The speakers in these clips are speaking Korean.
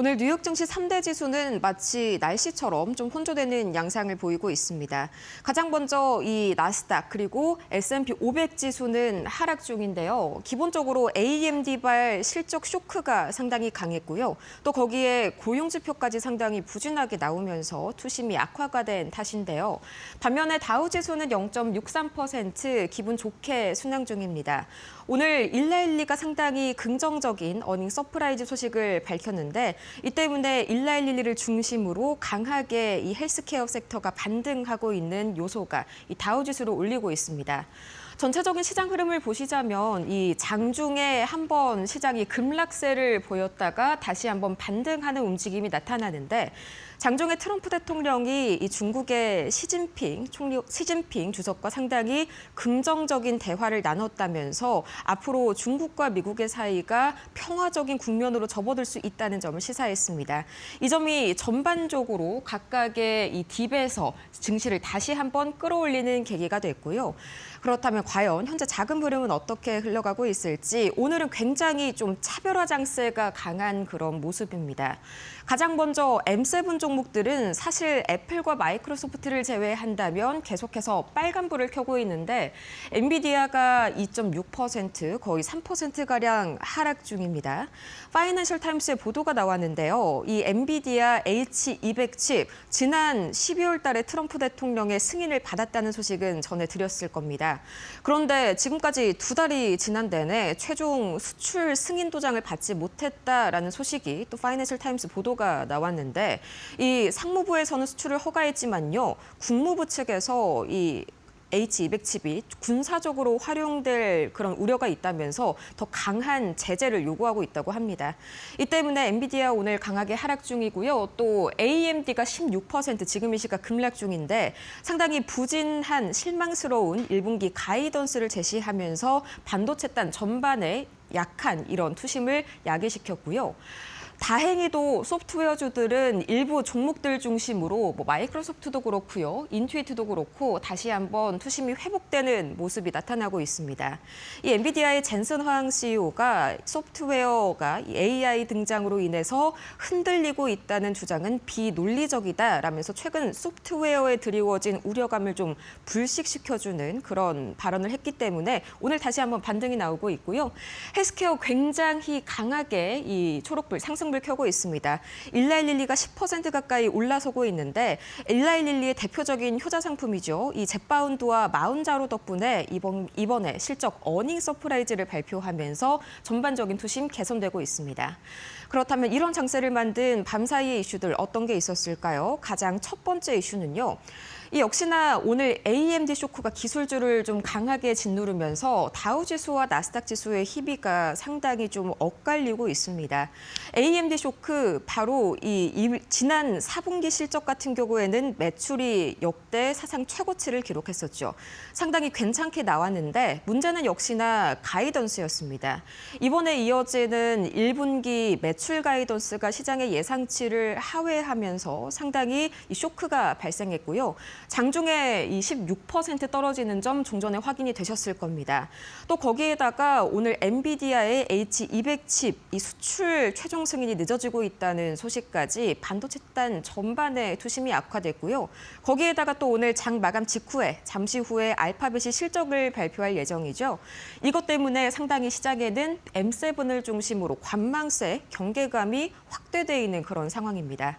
오늘 뉴욕 증시 3대 지수는 마치 날씨처럼 좀 혼조되는 양상을 보이고 있습니다. 가장 먼저 이 나스닥 그리고 S&P 500 지수는 하락 중인데요. 기본적으로 AMD발 실적 쇼크가 상당히 강했고요. 또 거기에 고용 지표까지 상당히 부진하게 나오면서 투심이 악화가 된 탓인데요. 반면에 다우 지수는 0.63% 기분 좋게 순항 중입니다. 오늘 일라일리가 상당히 긍정적인 어닝 서프라이즈 소식을 밝혔는데 이 때문에 일라일리를 중심으로 강하게 이 헬스케어 섹터가 반등하고 있는 요소가 이 다우지수를 올리고 있습니다. 전체적인 시장 흐름을 보시자면 이 장중에 한번 시장이 급락세를 보였다가 다시 한번 반등하는 움직임이 나타나는데 장중에 트럼프 대통령이 이 중국의 시진핑 주석과 상당히 긍정적인 대화를 나눴다면서 앞으로 중국과 미국의 사이가 평화적인 국면으로 접어들 수 있다는 점을 시사했습니다. 이 점이 전반적으로 각각의 이 딥에서 증시를 다시 한번 끌어올리는 계기가 됐고요. 그렇다면 과연 현재 자금 흐름은 어떻게 흘러가고 있을지 오늘은 굉장히 좀 차별화 장세가 강한 그런 모습입니다. 가장 먼저 M7 종목들은 사실 애플과 마이크로소프트를 제외한다면 계속해서 빨간불을 켜고 있는데 엔비디아가 2.6% 거의 3%가량 하락 중입니다. 파이낸셜 타임스의 보도가 나왔는데요. 이 엔비디아 H200 칩 지난 12월 달에 트럼프 대통령의 승인을 받았다는 소식은 전해드렸을 겁니다. 그런데 지금까지 2달이 지난 내내 최종 수출 승인 도장을 받지 못했다라는 소식이 또 파이낸셜 타임스 보도가 나왔는데 이 상무부에서는 수출을 허가했지만요. 국무부 측에서 이 H200 칩이 군사적으로 활용될 그런 우려가 있다면서 더 강한 제재를 요구하고 있다고 합니다. 이 때문에 엔비디아 오늘 강하게 하락 중이고요. 또 AMD가 16% 지금 이 시각 급락 중인데 상당히 부진한 실망스러운 1분기 가이던스를 제시하면서 반도체단 전반에 약한 이런 투심을 야기시켰고요. 다행히도 소프트웨어주들은 일부 종목들 중심으로 마이크로소프트도 그렇고요. 인투이트도 그렇고 다시 한번 투심이 회복되는 모습이 나타나고 있습니다. 이 엔비디아의 젠슨 화ang CEO가 소프트웨어가 AI 등장으로 인해서 흔들리고 있다는 주장은 비논리적이다라면서 최근 소프트웨어에 드리워진 우려감을 좀 불식시켜주는 그런 발언을 했기 때문에 오늘 다시 한번 반등이 나오고 있고요. 헬스케어 굉장히 강하게 이 초록불 상승 불 켜고 있습니다. 일라일릴리가 10% 가까이 올라서고 있는데 일라일릴리의 대표적인 효자 상품이죠. 이 젯바운드와 마운자로 덕분에 이번에 실적 어닝 서프라이즈를 발표하면서 전반적인 투심 개선되고 있습니다. 그렇다면 이런 장세를 만든 밤사이의 이슈들 어떤 게 있었을까요? 가장 첫 번째 이슈는요. 이 역시나 오늘 AMD 쇼크가 기술주를 좀 강하게 짓누르면서 다우지수와 나스닥 지수의 희비가 상당히 좀 엇갈리고 있습니다. AMD 쇼크 바로 지난 4분기 실적 같은 경우에는 매출이 역대 사상 최고치를 기록했었죠. 상당히 괜찮게 나왔는데 문제는 역시나 가이던스였습니다. 이번에 이어지는 1분기 매출 가이던스가 시장의 예상치를 하회하면서 상당히 이 쇼크가 발생했고요. 장중에 이 16% 떨어지는 점 종전에 확인이 되셨을 겁니다. 또 거기에다가 오늘 엔비디아의 H200 칩 이 수출 최종 승인이 늦어지고 있다는 소식까지 반도체단 전반의 투심이 악화됐고요. 거기에다가 또 오늘 장 마감 직후에 잠시 후에 알파벳이 실적을 발표할 예정이죠. 이것 때문에 상당히 시장에는 M7을 중심으로 관망세, 경계감이 확대돼 있는 그런 상황입니다.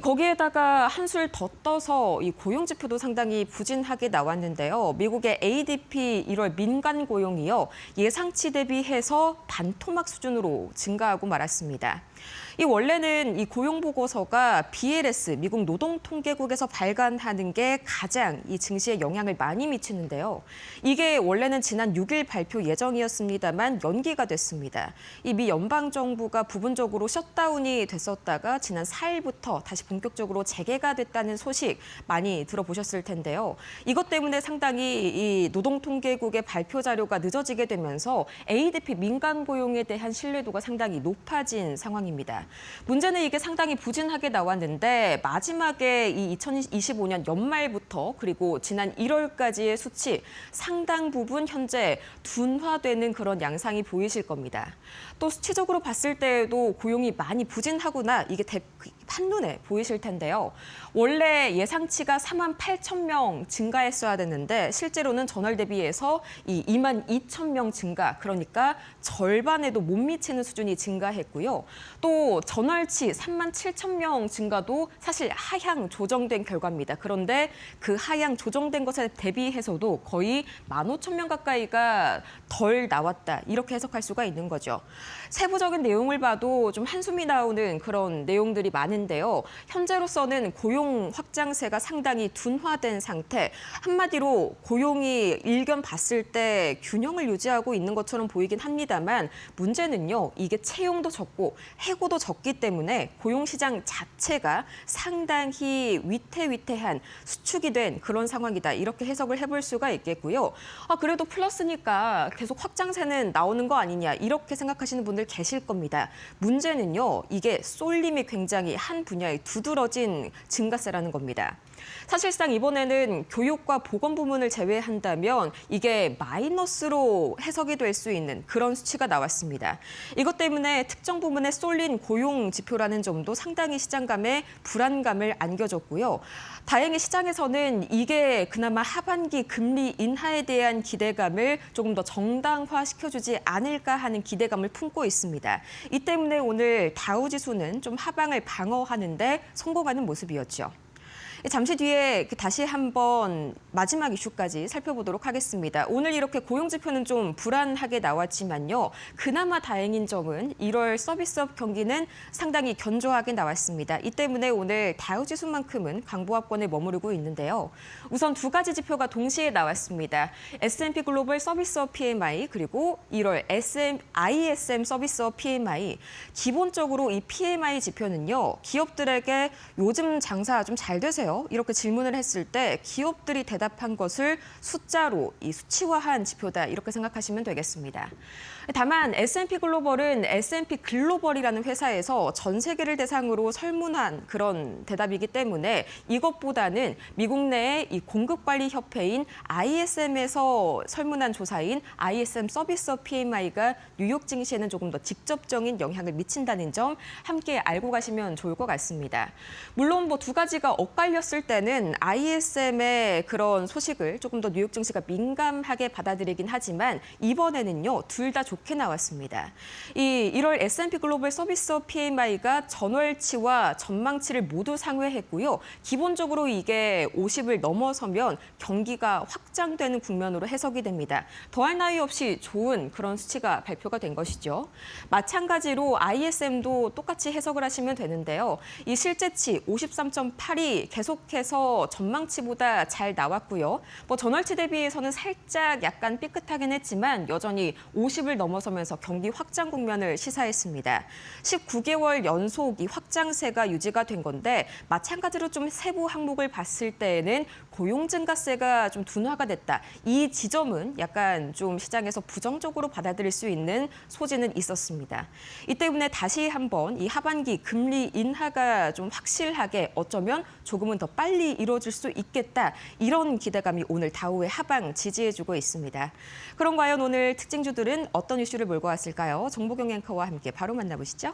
거기에다가 한술 더 떠서 이 고용 지표도 상당히 부진하게 나왔는데요. 미국의 ADP 1월 민간 고용이요. 예상치 대비해서 반토막 수준으로 증가하고 말았습니다. 원래는 이 고용 보고서가 BLS, 미국 노동통계국에서 발간하는 게 가장 이 증시에 영향을 많이 미치는데요. 이게 원래는 지난 6일 발표 예정이었습니다만 연기가 됐습니다. 이 미 연방정부가 부분적으로 셧다운이 됐었다가 지난 4일부터 다시 본격적으로 재개가 됐다는 소식 많이 들어보셨을 텐데요. 이것 때문에 상당히 이 노동통계국의 발표 자료가 늦어지게 되면서 ADP 민간 고용에 대한 신뢰도가 상당히 높아진 상황입니다. 문제는 이게 상당히 부진하게 나왔는데 마지막에 이 2025년 연말부터 그리고 지난 1월까지의 수치 상당 부분 현재 둔화되는 그런 양상이 보이실 겁니다. 또 수치적으로 봤을 때에도 고용이 많이 부진하구나 이게 한눈에 보이실 텐데요. 원래 예상치가 4만 8천 명 증가했어야 됐는데 실제로는 전월 대비해서 이 2만 2천 명 증가, 그러니까 절반에도 못 미치는 수준이 증가했고요. 또 전월치 3만 7천 명 증가도 사실 하향 조정된 결과입니다. 그런데 그 하향 조정된 것에 대비해서도 거의 15,000명 가까이가 덜 나왔다, 이렇게 해석할 수가 있는 거죠. 세부적인 내용을 봐도 좀 한숨이 나오는 그런 내용들이 많은데요. 현재로서는 고용 확장세가 상당히 둔화된 상태, 한마디로 고용이 일견 봤을 때 균형을 유지하고 있는 것처럼 보이긴 합니다만 문제는요, 이게 채용도 적고 해고도 적기 때문에 고용시장 자체가 상당히 위태위태한 수축이 된 그런 상황이다, 이렇게 해석을 해볼 수가 있겠고요. 그래도 플러스니까 계속 확장세는 나오는 거 아니냐, 이렇게 생각하시는 분들 계실 겁니다. 문제는요, 이게 쏠림이 굉장히 한 분야에 두드러진 증가세라는 겁니다. 사실상 이번에는 교육과 보건 부문을 제외한다면 이게 마이너스로 해석이 될 수 있는 그런 수치가 나왔습니다. 이것 때문에 특정 부문에 쏠린 고용 지표라는 점도 상당히 시장감에 불안감을 안겨줬고요. 다행히 시장에서는 이게 그나마 하반기 금리 인하에 대한 기대감을 조금 더 정당화시켜주지 않을까 하는 기대감을 품고 있습니다. 이 때문에 오늘 다우지수는 좀 하방을 방어하는 데 성공하는 모습이었죠. 잠시 뒤에 다시 한번 마지막 이슈까지 살펴보도록 하겠습니다. 오늘 이렇게 고용지표는 좀 불안하게 나왔지만요. 그나마 다행인 점은 1월 서비스업 경기는 상당히 견조하게 나왔습니다. 이 때문에 오늘 다우지수만큼은 강보합권에 머무르고 있는데요. 우선 두 가지 지표가 동시에 나왔습니다. S&P 글로벌 서비스업 PMI 그리고 1월 ISM 서비스업 PMI. 기본적으로 이 PMI 지표는요, 기업들에게 요즘 장사 좀 잘 되세요? 이렇게 질문을 했을 때 기업들이 대답한 것을 숫자로 이 수치화한 지표다, 이렇게 생각하시면 되겠습니다. 다만 S&P 글로벌은 S&P 글로벌이라는 회사에서 전 세계를 대상으로 설문한 그런 대답이기 때문에 이것보다는 미국 내의 이 공급관리협회인 ISM에서 설문한 조사인 ISM 서비스업 PMI가 뉴욕 증시에는 조금 더 직접적인 영향을 미친다는 점 함께 알고 가시면 좋을 것 같습니다. 물론 뭐 두 가지가 엇갈렸을 때는 ISM의 그런 소식을 조금 더 뉴욕 증시가 민감하게 받아들이긴 하지만 이번에는요, 둘 다 좋게 나왔습니다. 이 1월 S&P 글로벌 서비스업 PMI가 전월치와 전망치를 모두 상회했고요. 기본적으로 이게 50을 넘어서면 경기가 확장되는 국면으로 해석이 됩니다. 더할 나위 없이 좋은 그런 수치가 발표가 된 것이죠. 마찬가지로 ISM도 똑같이 해석을 하시면 되는데요. 이 실제치 53.8이 계속해서 전망치보다 잘 나왔고요. 뭐 전월치 대비해서는 살짝 약간 삐끗하긴 했지만 여전히 50을 넘어서면서 경기 확장 국면을 시사했습니다. 19개월 연속 이 확장세가 유지가 된 건데 마찬가지로 좀 세부 항목을 봤을 때에는 고용 증가세가 좀 둔화가 됐다. 이 지점은 약간 좀 시장에서 부정적으로 받아들일 수 있는 소지는 있었습니다. 이 때문에 다시 한번 이 하반기 금리 인하가 좀 확실하게 어쩌면 조금은 더 빨리 이루어질 수 있겠다. 이런 기대감이 오늘 다우의 하방 지지해주고 있습니다. 그럼 과연 오늘 특징주들은 어떤 이슈를 몰고 왔을까요? 정보경 앵커와 함께 바로 만나보시죠.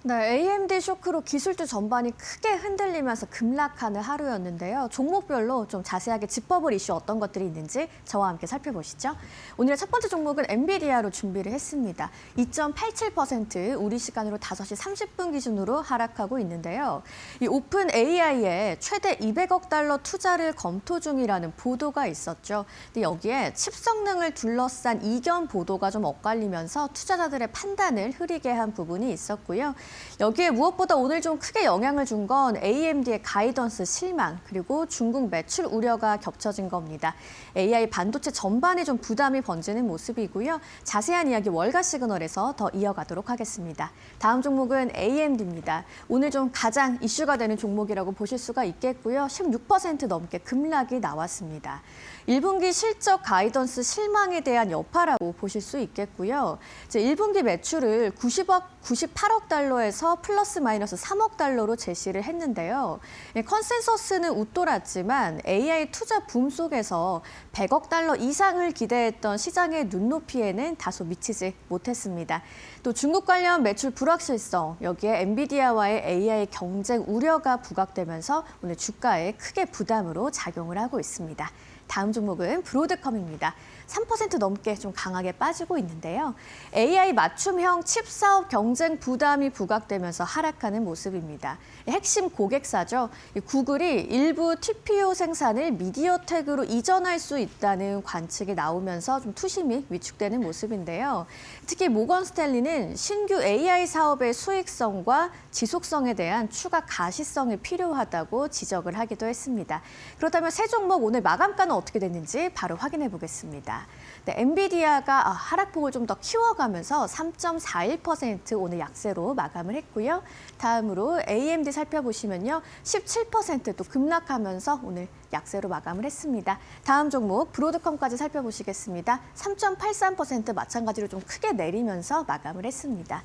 네, AMD 쇼크로 기술주 전반이 크게 흔들리면서 급락하는 하루였는데요. 종목별로 좀 자세하게 짚어볼 이슈 어떤 것들이 있는지 저와 함께 살펴보시죠. 오늘의 첫 번째 종목은 엔비디아로 준비를 했습니다. 2.87% 우리 시간으로 5시 30분 기준으로 하락하고 있는데요. 이 오픈 AI에 최대 200억 달러 투자를 검토 중이라는 보도가 있었죠. 근데 여기에 칩 성능을 둘러싼 이견 보도가 좀 엇갈리면서 투자자들의 판단을 흐리게 한 부분이 있었고요. 여기에 무엇보다 오늘 좀 크게 영향을 준 건 AMD의 가이던스 실망 그리고 중국 매출 우려가 겹쳐진 겁니다. AI 반도체 전반에 좀 부담이 번지는 모습이고요. 자세한 이야기 월가 시그널에서 더 이어가도록 하겠습니다. 다음 종목은 AMD입니다. 오늘 좀 가장 이슈가 되는 종목이라고 보실 수가 있겠고요. 16% 넘게 급락이 나왔습니다. 1분기 실적 가이던스 실망에 대한 여파라고 보실 수 있겠고요. 1분기 매출을 98억 달러에 달러에서 플러스 마이너스 3억 달러로 제시를 했는데요. 컨센서스는 웃돌았지만 AI 투자 붐 속에서 100억 달러 이상을 기대했던 시장의 눈높이에는 다소 미치지 못했습니다. 또 중국 관련 매출 불확실성, 여기에 엔비디아와의 AI 경쟁 우려가 부각되면서 오늘 주가에 크게 부담으로 작용을 하고 있습니다. 다음 종목은 브로드컴입니다. 3% 넘게 좀 강하게 빠지고 있는데요. AI 맞춤형 칩 사업 경쟁 부담이 부각되면서 하락하는 모습입니다. 핵심 고객사죠. 구글이 일부 TPU 생산을 미디어텍으로 이전할 수 있다는 관측이 나오면서 좀 투심이 위축되는 모습인데요. 특히 모건 스탠리는 신규 AI 사업의 수익성과 지속성에 대한 추가 가시성이 필요하다고 지적을 하기도 했습니다. 그렇다면 세 종목 오늘 마감가는 어떻게 됐는지 바로 확인해 보겠습니다. 네, 엔비디아가 하락폭을 좀 더 키워가면서 3.41% 오늘 약세로 마감을 했고요. 다음으로 AMD 살펴보시면요. 17% 또 급락하면서 오늘 약세로 마감을 했습니다. 다음 종목 브로드컴까지 살펴보시겠습니다. 3.83% 마찬가지로 좀 크게 내리면서 마감을 했습니다.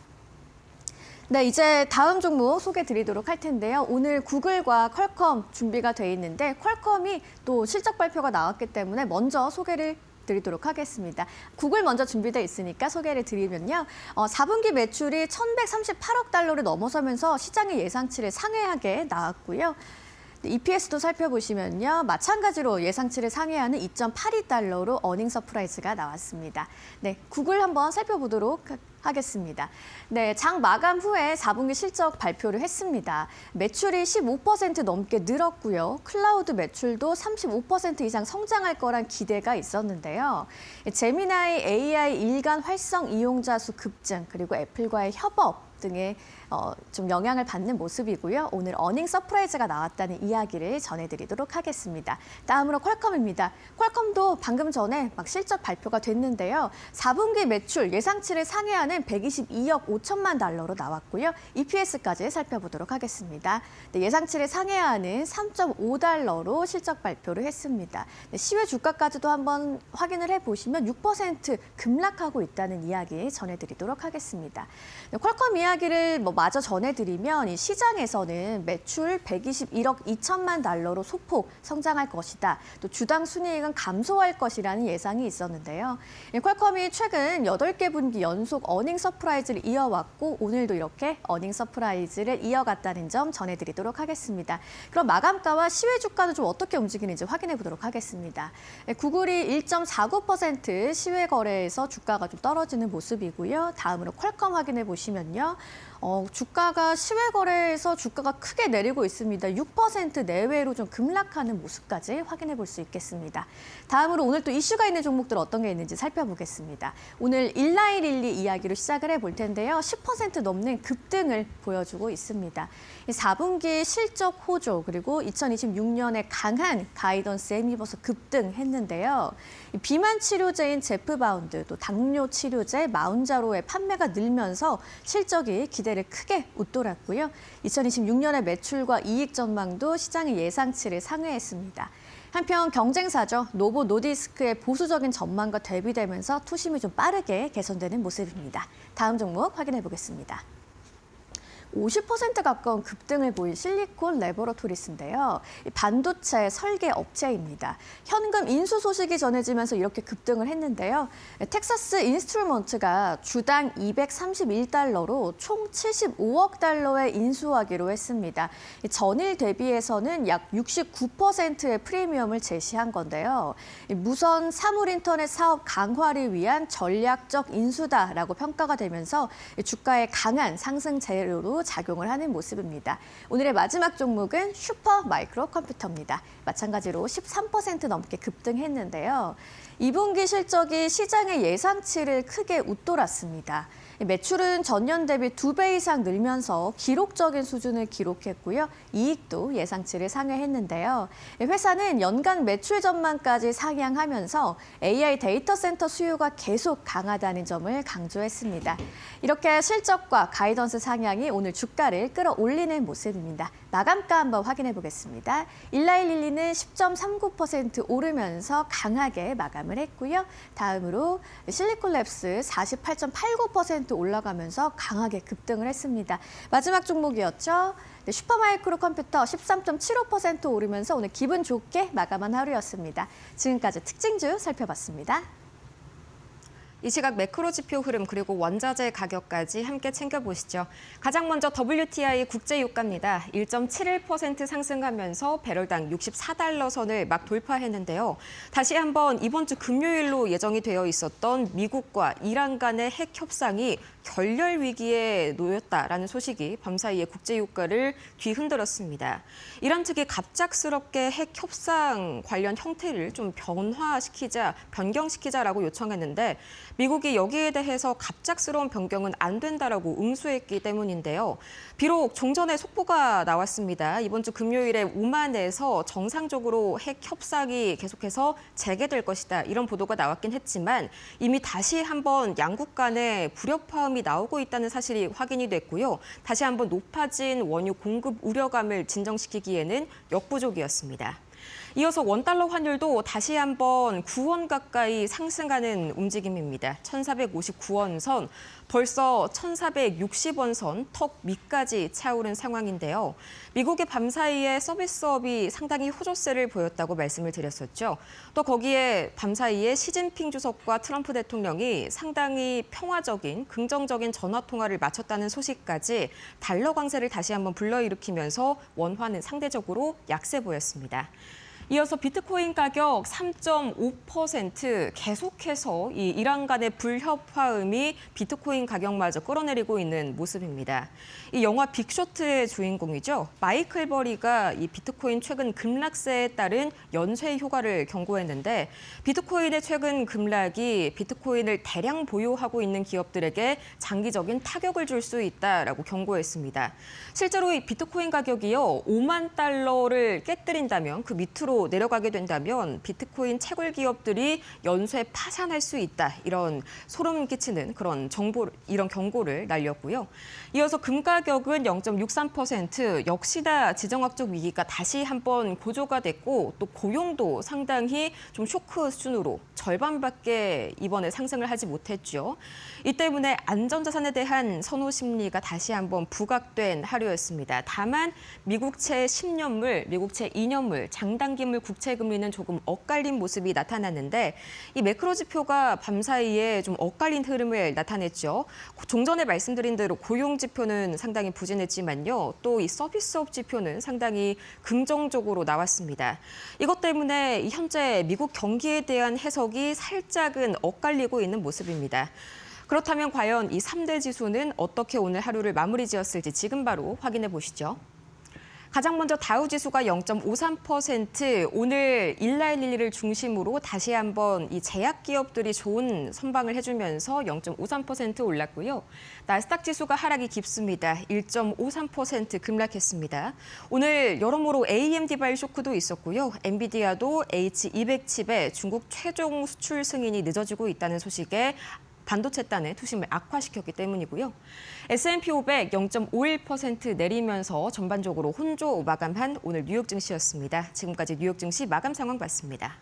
네, 이제 다음 종목 소개 드리도록 할 텐데요. 오늘 구글과 퀄컴 준비가 돼 있는데 퀄컴이 또 실적 발표가 나왔기 때문에 먼저 소개를 드리도록 하겠습니다. 구글 먼저 준비되어 있으니까 소개를 드리면요. 4분기 매출이 1,138억 달러를 넘어서면서 시장의 예상치를 상회하게 나왔고요. EPS도 살펴보시면요. 마찬가지로 예상치를 상회하는 2.82달러로 어닝 서프라이즈가 나왔습니다. 네, 구글 한번 살펴보도록 하겠습니다. 네, 장 마감 후에 4분기 실적 발표를 했습니다. 매출이 15% 넘게 늘었고요. 클라우드 매출도 35% 이상 성장할 거란 기대가 있었는데요. 제미나이 AI 일간 활성 이용자 수 급증, 그리고 애플과의 협업 등의 좀 영향을 받는 모습이고요. 오늘 어닝 서프라이즈가 나왔다는 이야기를 전해드리도록 하겠습니다. 다음으로 퀄컴입니다. 퀄컴도 방금 전에 막 실적 발표가 됐는데요. 4분기 매출 예상치를 상회하는 122억 5천만 달러로 나왔고요. EPS까지 살펴보도록 하겠습니다. 네, 예상치를 상회하는 3.5달러로 실적 발표를 했습니다. 네, 시외 주가까지도 한번 확인을 해보시면 6% 급락하고 있다는 이야기 전해드리도록 하겠습니다. 네, 퀄컴 이야기를 마저 전해드리면 이 시장에서는 매출 121억 2천만 달러로 소폭 성장할 것이다. 또 주당 순이익은 감소할 것이라는 예상이 있었는데요. 퀄컴이 최근 8개 분기 연속 어닝 서프라이즈를 이어왔고 오늘도 이렇게 어닝 서프라이즈를 이어갔다는 점 전해드리도록 하겠습니다. 그럼 마감가와 시외 주가는 좀 어떻게 움직이는지 확인해 보도록 하겠습니다. 구글이 1.49% 시외 거래에서 주가가 좀 떨어지는 모습이고요. 다음으로 퀄컴 확인해 보시면요. 주가가 시외 거래에서 주가가 크게 내리고 있습니다. 6% 내외로 좀 급락하는 모습까지 확인해 볼 수 있겠습니다. 다음으로 오늘 또 이슈가 있는 종목들 어떤 게 있는지 살펴보겠습니다. 오늘 일라이릴리 이야기로 시작을 해볼 텐데요. 10% 넘는 급등을 보여주고 있습니다. 4분기 실적 호조 그리고 2026년에 강한 가이던스에 힘입어서 급등했는데요. 비만 치료제인 제프바운드 또 당뇨 치료제 마운자로의 판매가 늘면서 실적이 기대를 크게 웃돌았고요. 2026년의 매출과 이익 전망도 시장의 예상치를 상회했습니다. 한편 경쟁사죠. 노보 노디스크의 보수적인 전망과 대비되면서 투심이 좀 빠르게 개선되는 모습입니다. 다음 종목 확인해 보겠습니다. 50% 가까운 급등을 보인 실리콘 레보러토리스인데요. 반도체 설계 업체입니다. 현금 인수 소식이 전해지면서 이렇게 급등을 했는데요. 텍사스 인스트루먼트가 주당 231달러로 총 75억 달러에 인수하기로 했습니다. 전일 대비해서는 약 69%의 프리미엄을 제시한 건데요. 무선 사물 인터넷 사업 강화를 위한 전략적 인수다라고 평가가 되면서 주가의 강한 상승 재료로 작용을 하는 모습입니다. 오늘의 마지막 종목은 슈퍼 마이크로 컴퓨터입니다. 마찬가지로 13% 넘게 급등했는데요. 2분기 실적이 시장의 예상치를 크게 웃돌았습니다. 매출은 전년 대비 2배 이상 늘면서 기록적인 수준을 기록했고요. 이익도 예상치를 상회했는데요. 회사는 연간 매출 전망까지 상향하면서 AI 데이터 센터 수요가 계속 강하다는 점을 강조했습니다. 이렇게 실적과 가이던스 상향이 오늘 주가를 끌어올리는 모습입니다. 마감가 한번 확인해 보겠습니다. 일라이릴리는 10.39% 오르면서 강하게 마감을 했고요. 다음으로 실리콘랩스 48.89% 0.5% 올라가면서 강하게 급등을 했습니다. 마지막 종목이었죠. 네, 슈퍼마이크로 컴퓨터 13.75% 오르면서 오늘 기분 좋게 마감한 하루였습니다. 지금까지 특징주 살펴봤습니다. 이 시각 매크로 지표 흐름 그리고 원자재 가격까지 함께 챙겨보시죠. 가장 먼저 WTI 국제유가입니다. 1.71% 상승하면서 배럴당 64달러 선을 막 돌파했는데요. 다시 한번 이번 주 금요일로 예정이 되어 있었던 미국과 이란 간의 핵 협상이 결렬 위기에 놓였다라는 소식이 밤사이에 국제유가를 뒤흔들었습니다. 이란 측이 갑작스럽게 핵 협상 관련 형태를 좀 변경시키자라고 요청했는데 미국이 여기에 대해서 갑작스러운 변경은 안 된다라고 응수했기 때문인데요. 비록 종전에 속보가 나왔습니다. 이번 주 금요일에 오만에서 정상적으로 핵 협상이 계속해서 재개될 것이다. 이런 보도가 나왔긴 했지만 이미 다시 한번 양국 간의 불협화음이 나오고 있다는 사실이 확인이 됐고요. 다시 한번 높아진 원유 공급 우려감을 진정시키기에는 역부족이었습니다. 이어서 원달러 환율도 다시 한번 9원 가까이 상승하는 움직임입니다. 1,459원 선, 벌써 1,460원 선 턱 밑까지 차오른 상황인데요. 미국의 밤사이에 서비스업이 상당히 호조세를 보였다고 말씀을 드렸었죠. 또 거기에 밤사이에 시진핑 주석과 트럼프 대통령이 상당히 평화적인, 긍정적인 전화통화를 마쳤다는 소식까지 달러 강세를 다시 한번 불러일으키면서 원화는 상대적으로 약세 보였습니다. 이어서 비트코인 가격 3.5% 계속해서 이 이란 간의 불협화음이 비트코인 가격마저 끌어내리고 있는 모습입니다. 이 영화 빅쇼트의 주인공이죠. 마이클 버리가 이 비트코인 최근 급락세에 따른 연쇄 효과를 경고했는데 비트코인의 최근 급락이 비트코인을 대량 보유하고 있는 기업들에게 장기적인 타격을 줄 수 있다라고 경고했습니다. 실제로 이 비트코인 가격이요 5만 달러를 깨뜨린다면 그 밑으로 내려가게 된다면 비트코인 채굴 기업들이 연쇄 파산할 수 있다. 이런 소름 끼치는 그런 이런 경고를 날렸고요. 이어서 금 가격은 0.63% 역시나 지정학적 위기가 다시 한번 고조가 됐고 또 고용도 상당히 좀 쇼크 수준으로 절반밖에 이번에 상승을 하지 못했죠. 이 때문에 안전자산에 대한 선호 심리가 다시 한번 부각된 하루였습니다. 다만 미국채 10년물, 미국채 2년물, 장단기물 국채금리는 조금 엇갈린 모습이 나타났는데 이 매크로 지표가 밤사이에 좀 엇갈린 흐름을 나타냈죠. 종전에 말씀드린 대로 고용 지표는 상당히 부진했지만요. 또 이 서비스업 지표는 상당히 긍정적으로 나왔습니다. 이것 때문에 현재 미국 경기에 대한 해석이 살짝은 엇갈리고 있는 모습입니다. 그렇다면 과연 이 3대 지수는 어떻게 오늘 하루를 마무리 지었을지 지금 바로 확인해 보시죠. 가장 먼저 다우지수가 0.53%, 오늘 일라일릴리를 중심으로 다시 한번 이 제약 기업들이 좋은 선방을 해주면서 0.53% 올랐고요. 나스닥 지수가 하락이 깊습니다. 1.53% 급락했습니다. 오늘 여러모로 AMD 발 쇼크도 있었고요. 엔비디아도 H200 칩의 중국 최종 수출 승인이 늦어지고 있다는 소식에 반도체단의 투심을 악화시켰기 때문이고요. S&P 500 0.51% 내리면서 전반적으로 혼조 마감한 오늘 뉴욕 증시였습니다. 지금까지 뉴욕 증시 마감 상황 봤습니다.